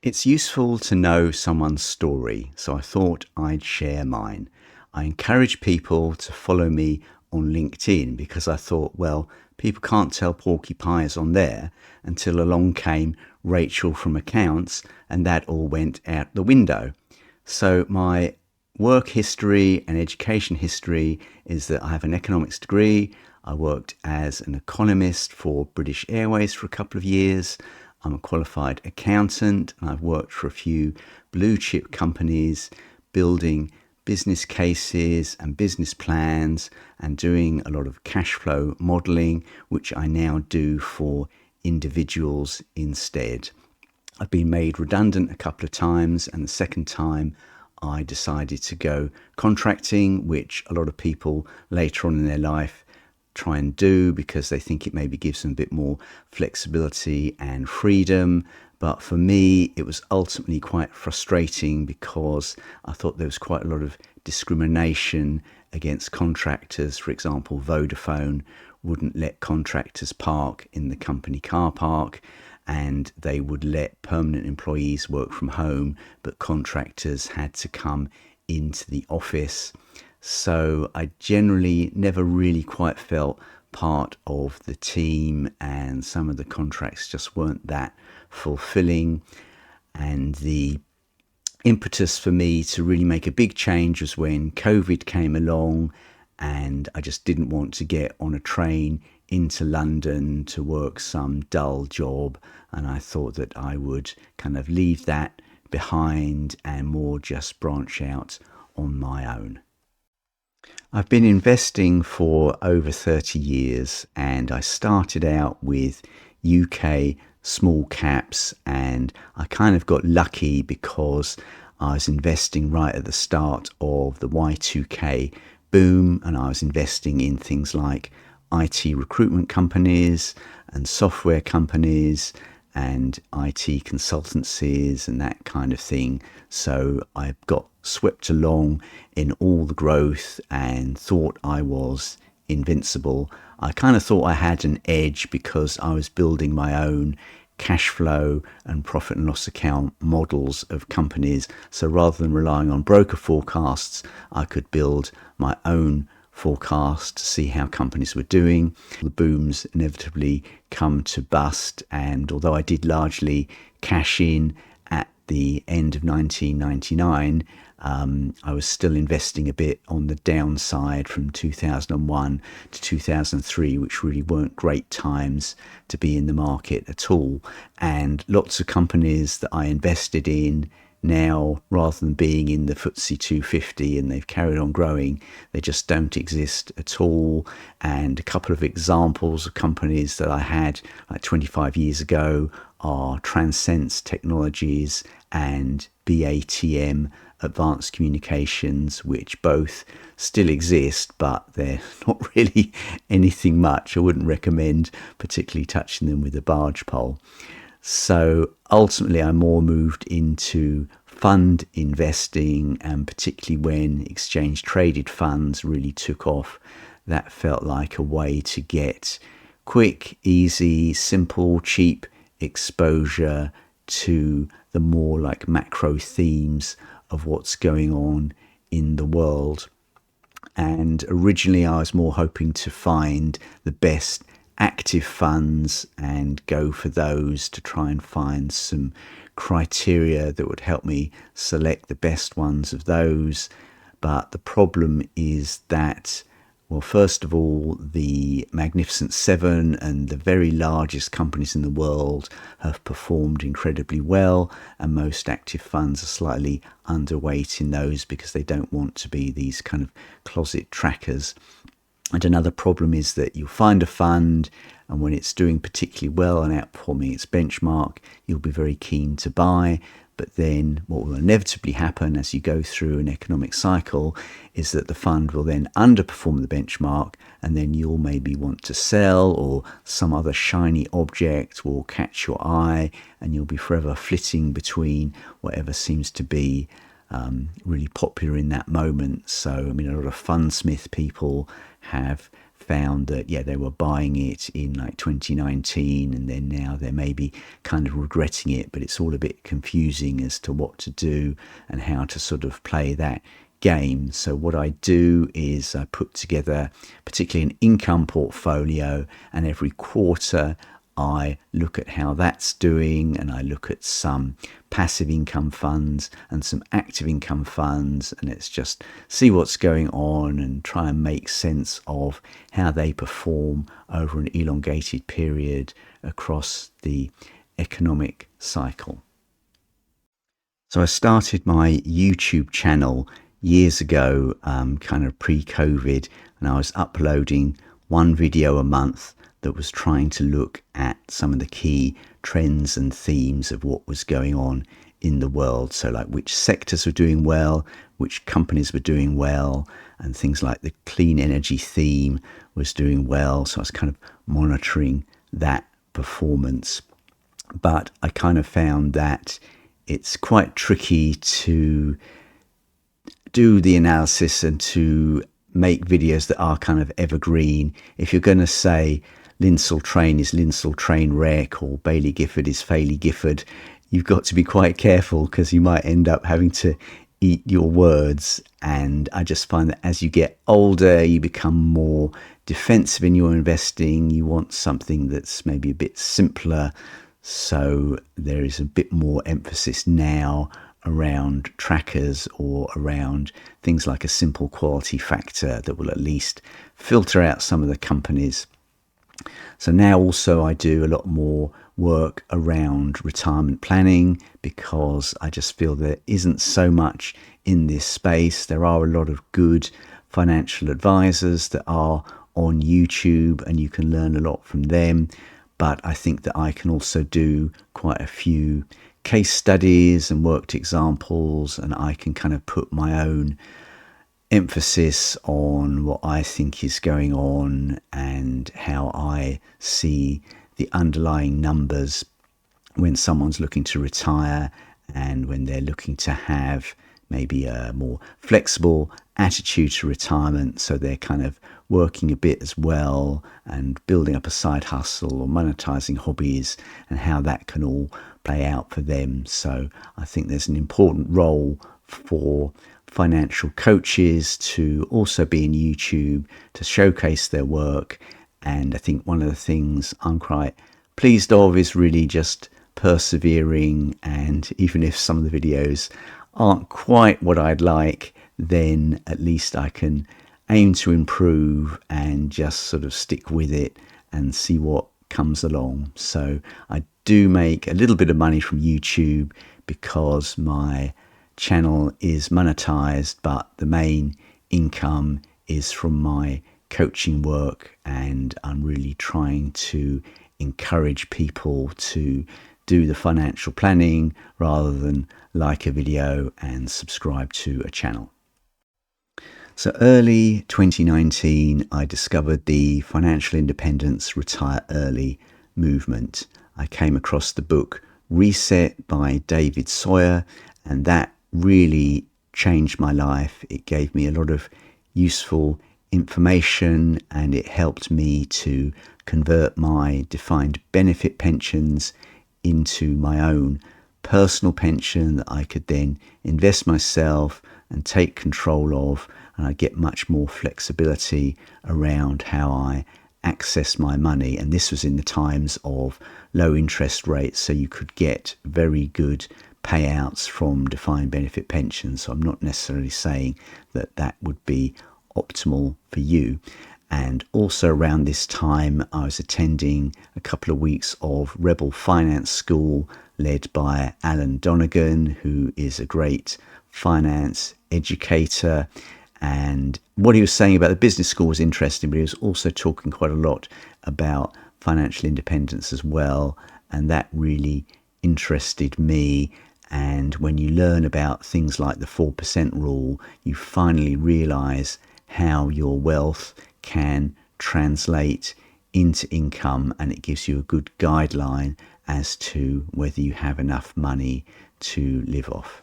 It's useful to know someone's story, so I thought I'd share mine. I encourage people to follow me on LinkedIn because I thought, well, people can't tell porcupines on there until along came Rachel from accounts and that all went out the window. So my work history and education history is that I have an economics degree. I worked as an economist for British Airways for a couple of years. I'm a qualified accountant and I've worked for a few blue chip companies building business cases and business plans and doing a lot of cash flow modeling, which I now do for individuals instead. I've been made redundant a couple of times, and the second time I decided to go contracting, which a lot of people later on in their life try and do because they think it maybe gives them a bit more flexibility and freedom. But for me, it was ultimately quite frustrating because I thought there was quite a lot of discrimination against contractors. For example, Vodafone wouldn't let contractors park in the company car park, and they would let permanent employees work from home, but contractors had to come into the office. So I generally never really quite felt part of the team, and some of the contracts just weren't that fulfilling. And the impetus for me to really make a big change was when COVID came along, and I just didn't want to get on a train into London to work some dull job. And I thought that I would kind of leave that behind and more just branch out on my own. I've been investing for over 30 years, and I started out with UK small caps, and I kind of got lucky because I was investing right at the start of the Y2K boom, and I was investing in things like IT recruitment companies and software companies and IT consultancies and that kind of thing. So I got swept along in all the growth and thought I was invincible. I kind of thought I had an edge because I was building my own cash flow and profit and loss account models of companies. So rather than relying on broker forecasts, I could build my own forecast to see how companies were doing. The booms inevitably come to bust, and although I did largely cash in at the end of 1999, I was still investing a bit on the downside from 2001 to 2003, which really weren't great times to be in the market at all. And lots of companies that I invested in now, rather than being in the FTSE 250 and they've carried on growing, they just don't exist at all. And a couple of examples of companies that I had like 25 years ago are Transsense Technologies and BATM, Advanced Communications, which both still exist, but they're not really anything much. I wouldn't recommend particularly touching them with a barge pole. So ultimately, I more moved into fund investing, and particularly when exchange traded funds really took off, that felt like a way to get quick, easy, simple, cheap exposure to the more like macro themes of what's going on in the world. And originally I was more hoping to find the best active funds and go for those to try and find some criteria that would help me select the best ones of those. But the problem is that, well, first of all, the Magnificent Seven and the very largest companies in the world have performed incredibly well, and most active funds are slightly underweight in those because they don't want to be these kind of closet trackers. And another problem is that you'll find a fund, and when it's doing particularly well and outperforming its benchmark, you'll be very keen to buy. But then what will inevitably happen as you go through an economic cycle is that the fund will then underperform the benchmark, and then you'll maybe want to sell, or some other shiny object will catch your eye, and you'll be forever flitting between whatever seems to be really popular in that moment. So, I mean, a lot of fundsmith people have found that, yeah, they were buying it in like 2019, and then now they're maybe kind of regretting it, but it's all a bit confusing as to what to do and how to sort of play that game. So what I do is I put together particularly an income portfolio, and every quarter I look at how that's doing, and I look at some passive income funds and some active income funds, and let's just see what's going on and try and make sense of how they perform over an elongated period across the economic cycle. So I started my YouTube channel years ago, kind of pre-COVID, and I was uploading one video a month that was trying to look at some of the key trends and themes of what was going on in the world. So like which sectors were doing well, which companies were doing well, and things like the clean energy theme was doing well. So I was kind of monitoring that performance. But I kind of found that it's quite tricky to do the analysis and to make videos that are kind of evergreen. If you're going to say Linsell Train is Linsell Trainwreck or Bailey Gifford is Failey Gifford, you've got to be quite careful because you might end up having to eat your words. And I just find that as you get older, you become more defensive in your investing. You want something that's maybe a bit simpler. So there is a bit more emphasis now around trackers or around things like a simple quality factor that will at least filter out some of the companies. So now also I do a lot more work around retirement planning because I just feel there isn't so much in this space. There are a lot of good financial advisors that are on YouTube and you can learn a lot from them. But I think that I can also do quite a few case studies and worked examples, and I can kind of put my own emphasis on what I think is going on and how I see the underlying numbers when someone's looking to retire and when they're looking to have maybe a more flexible attitude to retirement. So they're kind of working a bit as well and building up a side hustle or monetizing hobbies and how that can all play out for them. So I think there's an important role for financial coaches to also be in YouTube to showcase their work. And I think one of the things I'm quite pleased of is really just persevering. And even if some of the videos aren't quite what I'd like, then at least I can aim to improve and just sort of stick with it and see what comes along. So I do make a little bit of money from YouTube because my channel is monetized, but the main income is from my coaching work, and I'm really trying to encourage people to do the financial planning rather than like a video and subscribe to a channel. So early 2019, I discovered the Financial Independence Retire Early movement. I came across the book Reset by David Sawyer, and that really changed my life. It gave me a lot of useful information and it helped me to convert my defined benefit pensions into my own personal pension that I could then invest myself and take control of, and I get much more flexibility around how I access my money. And this was in the times of low interest rates, so you could get very good payouts from defined benefit pensions. So I'm not necessarily saying that that would be optimal for you. And also around this time, I was attending a couple of weeks of Rebel Finance School led by Alan Donegan, who is a great finance educator. And what he was saying about the business school was interesting, but he was also talking quite a lot about financial independence as well. And that really interested me. And when you learn about things like the 4% rule, you finally realize how your wealth can translate into income, and it gives you a good guideline as to whether you have enough money to live off.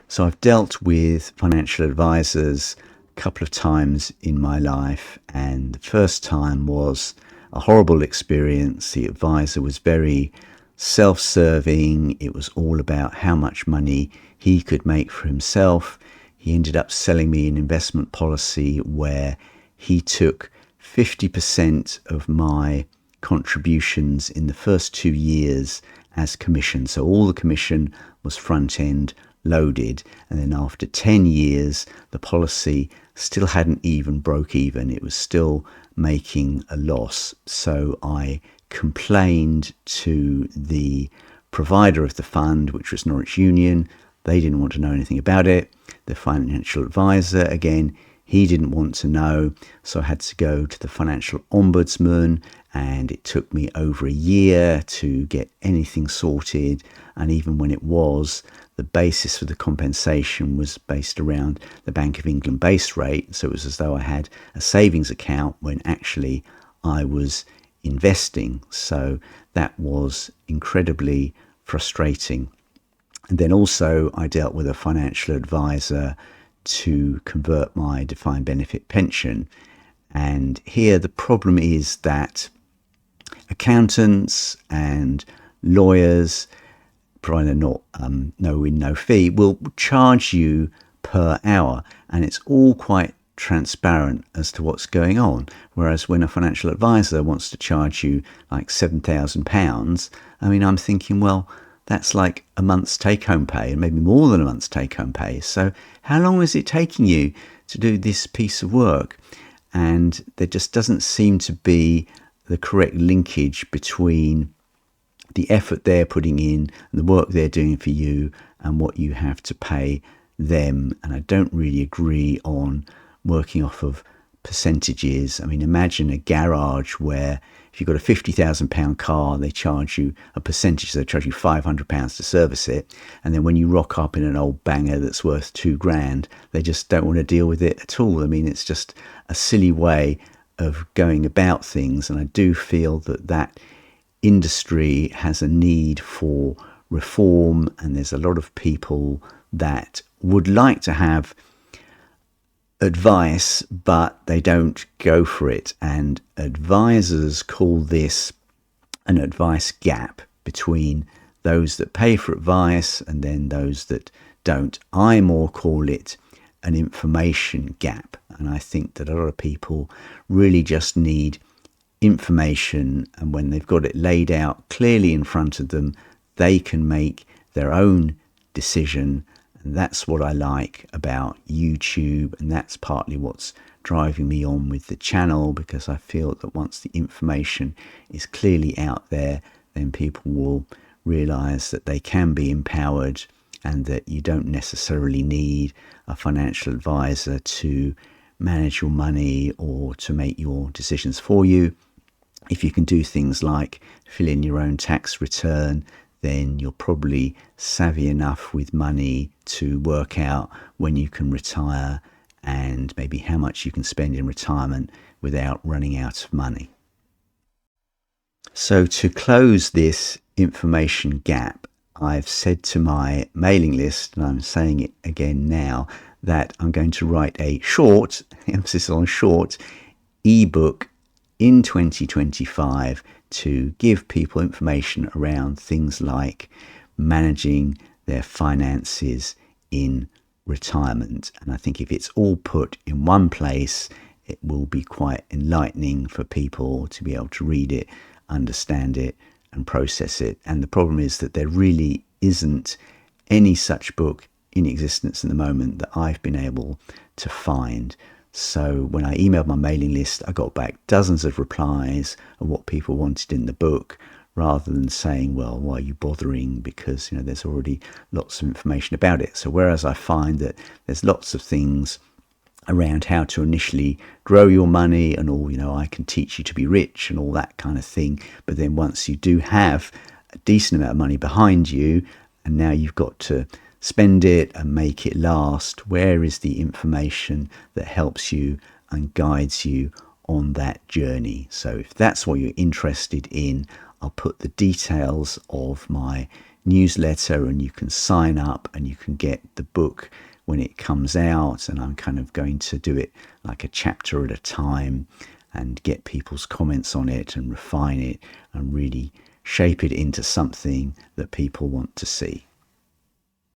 So I've dealt with financial advisors couple of times in my life, and the first time was a horrible experience. The advisor was very self-serving. It was all about how much money he could make for himself. He ended up selling me an investment policy where he took 50% of my contributions in the first 2 years as commission. So all the commission was front end loaded, and then after 10 years the policy still hadn't even broke even. It was still making a loss. So I complained to the provider of the fund, which was Norwich Union. They didn't want to know anything about it. The financial advisor, again, he didn't want to know. So I had to go to the financial ombudsman, and it took me over a year to get anything sorted. And even when it was, the basis for the compensation was based around the Bank of England base rate. So it was as though I had a savings account when actually I was investing. So that was incredibly frustrating. And then also I dealt with a financial advisor to convert my defined benefit pension. And here the problem is that accountants and lawyers, provided not no win, no fee, will charge you per hour, and it's all quite transparent as to what's going on. Whereas when a financial advisor wants to charge you like £7,000, I mean, I'm thinking, well, that's like a month's take-home pay, and maybe more than a month's take-home pay. So how long is it taking you to do this piece of work? And there just doesn't seem to be the correct linkage between the effort they're putting in and the work they're doing for you and what you have to pay them. And I don't really agree on working off of percentages. I mean, imagine a garage where if you've got a £50,000 car, they charge you a percentage. So they charge you £500 to service it. And then when you rock up in an old banger that's worth £2,000, they just don't want to deal with it at all. I mean, it's just a silly way of going about things. And I do feel that that industry has a need for reform, and there's a lot of people that would like to have advice, but they don't go for it. And advisors call this an advice gap between those that pay for advice and then those that don't. I more call it an information gap. And I think that a lot of people really just need information, and when they've got it laid out clearly in front of them, they can make their own decision. And that's what I like about YouTube, and that's partly what's driving me on with the channel, because I feel that once the information is clearly out there, then people will realize that they can be empowered and that you don't necessarily need a financial advisor to manage your money or to make your decisions for you. If you can do things like fill in your own tax return, then you're probably savvy enough with money to work out when you can retire and maybe how much you can spend in retirement without running out of money. So to close this information gap, I've said to my mailing list, and I'm saying it again now, that I'm going to write a short, emphasis on short, ebook in 2025 to give people information around things like managing their finances in retirement. And I think if it's all put in one place, it will be quite enlightening for people to be able to read it, understand it, and process it. And the problem is that there really isn't any such book in existence at the moment that I've been able to find. So when I emailed my mailing list, I got back dozens of replies of what people wanted in the book, rather than saying, well, why are you bothering? Because, you know, there's already lots of information about it. So whereas I find that there's lots of things around how to initially grow your money and all, you know, I can teach you to be rich and all that kind of thing. But then once you do have a decent amount of money behind you, and now you've got to spend it and make it last, where is the information that helps you and guides you on that journey? So if that's what you're interested in, I'll put the details of my newsletter, and you can sign up and you can get the book when it comes out, and I'm kind of going to do it like a chapter at a time and get people's comments on it and refine it and really shape it into something that people want to see.